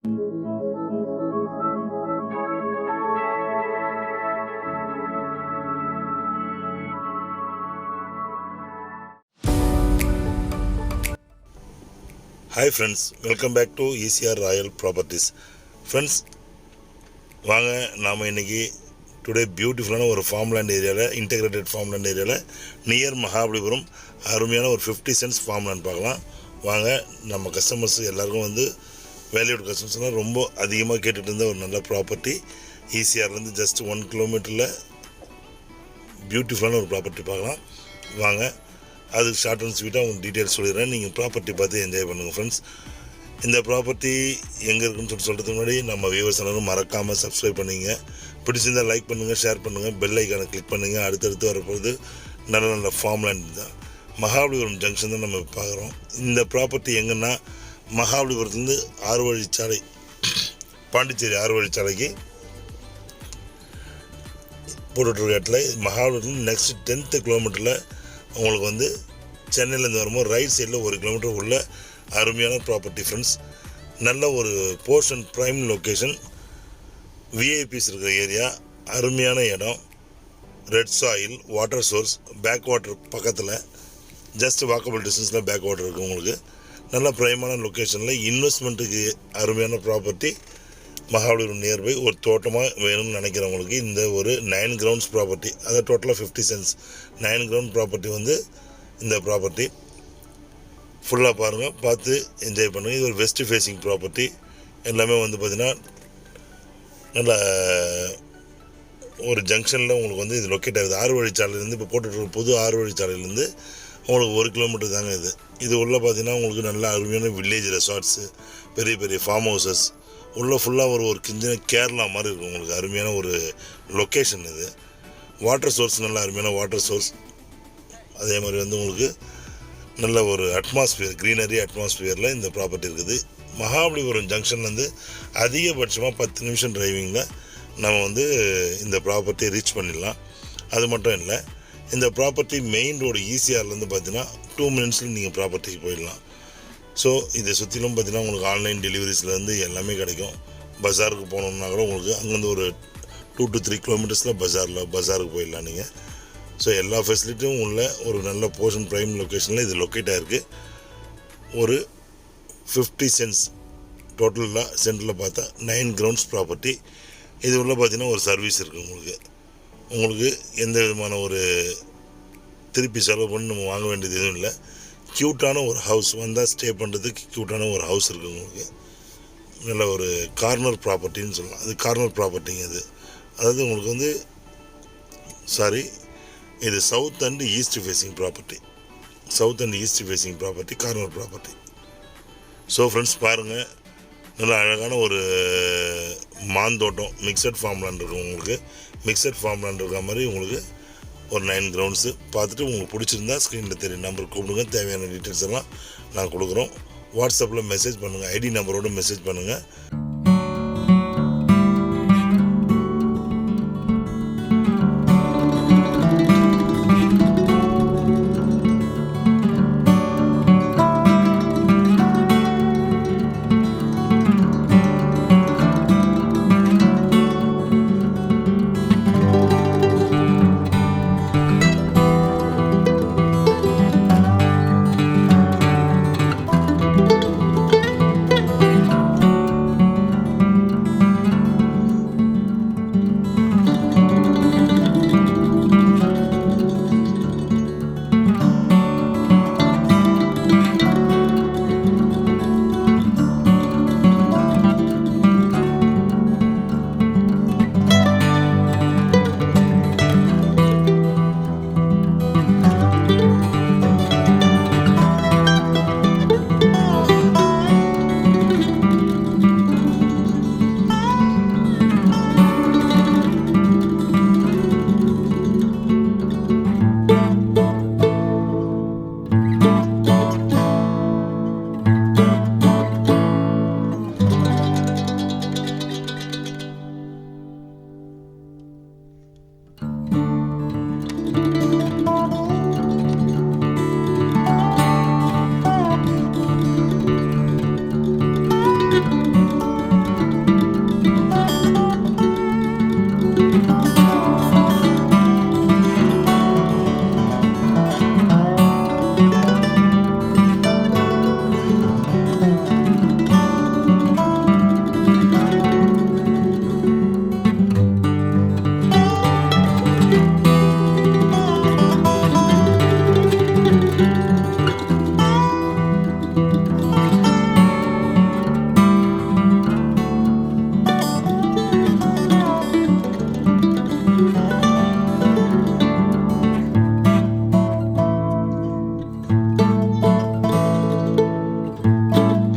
Hi friends, welcome back to ECR Royal Properties. Friends, வாங்க நாம் இன்றைக்கி டுடே பியூட்டிஃபுல்லான ஒரு ஃபார்ம்லேண்ட் ஏரியாவில், இன்டெகிரேட்டட் ஃபார்ம்லேண்ட் ஏரியாவில் நியர் மகாபலிபுரம் அருமையான ஒரு 50 சென்ட்ஸ் ஃபார்ம்லேண்ட் பார்க்கலாம். வாங்க, நம்ம கஸ்டமர்ஸ் எல்லாருக்கும் வந்து வேல்யூட் கஸ்டமர்ஸ்லாம் ரொம்ப அதிகமாக கேட்டுட்டு இருந்த ஒரு நல்ல ப்ராப்பர்ட்டி. ஈசிஆர்லேருந்து ஜஸ்ட் 1 கிலோமீட்டரில் பியூட்டிஃபுல்லான ஒரு ப்ராப்பர்ட்டி பார்க்கலாம். வாங்க, அதுக்கு ஷார்ட் அண்ட் ஸ்வீட்டாக உங்களுக்கு டீட்டெயில்ஸ் சொல்லிடுறேன். நீங்கள் ப்ராப்பர்ட்டி பார்த்து என்ஜாய் பண்ணுங்கள் ஃப்ரெண்ட்ஸ். இந்த ப்ராப்பர்ட்டி எங்கே இருக்குன்னு சொல்கிறதுக்கு முன்னாடி நம்ம வியூவர்ஸ் எல்லாரும் மறக்காமல் சப்ஸ்கிரைப் பண்ணிங்க. பிடிச்சிருந்தால் லைக் பண்ணுங்கள், ஷேர் பண்ணுங்கள், பெல் ஐக்கானை கிளிக் பண்ணுங்கள். அடுத்தடுத்து வரப்போகிறது நல்ல நல்ல ஃபார்ம்லேண்ட் தான். மகாபலிபுரம் ஜங்ஷன் தான் நம்ம பார்க்குறோம். இந்த ப்ராப்பர்ட்டி எங்கன்னா மகாபலிபுரத்துலேருந்து 6 வழிச்சாலை, பாண்டிச்சேரி 6 வழிச்சாலைக்கு போட்டுட்ருக்க இடத்துல மகாபலிபுரத்துலேருந்து நெக்ஸ்ட் 10th கிலோமீட்டரில் உங்களுக்கு வந்து சென்னையிலேருந்து வரும்போது ரைட் சைடில் 1 கிலோமீட்டர் உள்ள அருமையான ப்ராப்பர்ட்டி ஃப்ரெண்ட்ஸ். நல்ல ஒரு போர்ஷன் ப்ரைம் லொக்கேஷன், விஐபிஸ் இருக்கிற ஏரியா, அருமையான இடம், red soil, water source, back water பக்கத்தில் ஜஸ்ட் வாக்கபிள் டிஸ்டன்ஸில் பேக் வாட்டர் இருக்குது. உங்களுக்கு நல்ல ப்ரைமான லொக்கேஷனில் இன்வெஸ்ட்மெண்ட்டுக்கு அருமையான ப்ராப்பர்ட்டி. மகாபலிபுரம் நியர்பை ஒரு தோட்டமாக வேணும்னு நினைக்கிறவங்களுக்கு இந்த ஒரு 9 கிரவுண்ட்ஸ் ப்ராப்பர்ட்டி, அது டோட்டலாக 50 சென்ட்ஸ் 9 கிரவுண்ட் ப்ராப்பர்ட்டி வந்து இந்த ப்ராப்பர்ட்டி ஃபுல்லாக பாருங்கள், பார்த்து என்ஜாய் பண்ணுங்கள். இது ஒரு வெஸ்ட் ஃபேஸிங் ப்ராப்பர்ட்டி. எல்லாமே வந்து பார்த்திங்கன்னா நல்ல ஒரு ஜங்ஷனில் உங்களுக்கு வந்து இது லொக்கேட் ஆகுது. 6 வழிச்சாலையிலேருந்து இப்போ போட்டுட்டு புது 6 வழிச்சாலையிலேருந்து உங்களுக்கு 1 கிலோமீட்டர் தாங்க இது. இது உள்ளே பார்த்திங்கன்னா உங்களுக்கு நல்ல அருமையான வில்லேஜ் ரெசார்ட்ஸு, பெரிய பெரிய ஃபார்ம் ஹவுசஸ் உள்ளே ஃபுல்லாக ஒரு சின்ன கேரளா மாதிரி இருக்கும். உங்களுக்கு அருமையான ஒரு லொக்கேஷன் இது. வாட்டர் சோர்ஸ் நல்ல அருமையான வாட்டர் சோர்ஸ். அதே மாதிரி வந்து உங்களுக்கு நல்ல ஒரு அட்மாஸ்பியர், க்ரீனரி அட்மாஸ்பியரில் இந்த ப்ராப்பர்ட்டி இருக்குது. மகாபலிபுரம் ஜங்ஷன்லேருந்து அதிகபட்சமாக 10 நிமிஷம் டிரைவிங்கில் நம்ம வந்து இந்த ப்ராப்பர்ட்டியை ரீச் பண்ணிடலாம். அது மட்டும் இல்லை, இந்த ப்ராப்பர்ட்டி மெயின் ரோடு ஈசிஆர்லேருந்து பார்த்தீங்கன்னா 2 மினிட்ஸில் நீங்கள் ப்ராப்பர்ட்டிக்கு போயிடலாம். ஸோ இதை சுற்றிலும் பார்த்திங்கன்னா உங்களுக்கு ஆன்லைன் டெலிவரிஸ்லேருந்து எல்லாமே கிடைக்கும். பஜாருக்கு போகணுன்னா கூட உங்களுக்கு அங்கேருந்து ஒரு 2 to 3 கிலோமீட்டர்ஸில் பஜாருக்கு போயிடலாம் நீங்கள். ஸோ எல்லா ஃபெசிலிட்டியும் உள்ள ஒரு நல்ல போர்ஷன் ப்ரைம் லொக்கேஷனில் இது லொக்கேட் ஆகிருக்கு. ஒரு 50 சென்ட்ஸ் டோட்டலாக சென்டரில் பார்த்தா 9 கிரவுண்ட்ஸ் ப்ராப்பர்ட்டி. இது உள்ள பார்த்திங்கன்னா ஒரு சர்வீஸ் இருக்குது. உங்களுக்கு எந்த விதமான ஒரு திருப்பி செலவு பண்ணி நம்ம வாங்க வேண்டியது எதுவும் இல்லை. க்யூட்டான ஒரு ஹவுஸ், வந்தால் ஸ்டே பண்ணுறதுக்கு க்யூட்டான ஒரு ஹவுஸ் இருக்குது உங்களுக்கு. நல்ல ஒரு கார்னர் ப்ராப்பர்ட்டின்னு சொல்லலாம். அது கார்னர் ப்ராப்பர்ட்டிங்க இது. அதாவது உங்களுக்கு வந்து இது south and east facing property. South and east facing property, corner property. So friends பாருங்கள், நல்ல அழகான ஒரு மாந்தோட்டம், மிக்சட் ஃபார்ம்லேண்ட் இருக்கும். உங்களுக்கு மிக்சட் ஃபார்ம்லேண்ட் இருக்கிற மாதிரி உங்களுக்கு ஒரு 9 கிரவுண்ட்ஸு பார்த்துட்டு உங்களுக்கு பிடிச்சிருந்தா ஸ்க்ரீனில் தெரியும் நம்பர் கூப்பிடுங்க. தேவையான டீட்டெயில்ஸ் எல்லாம் நான் கொடுக்குறோம். வாட்ஸ்அப்பில் மெசேஜ் பண்ணுங்கள், ஐடி நம்பரோடு மெசேஜ் பண்ணுங்கள்.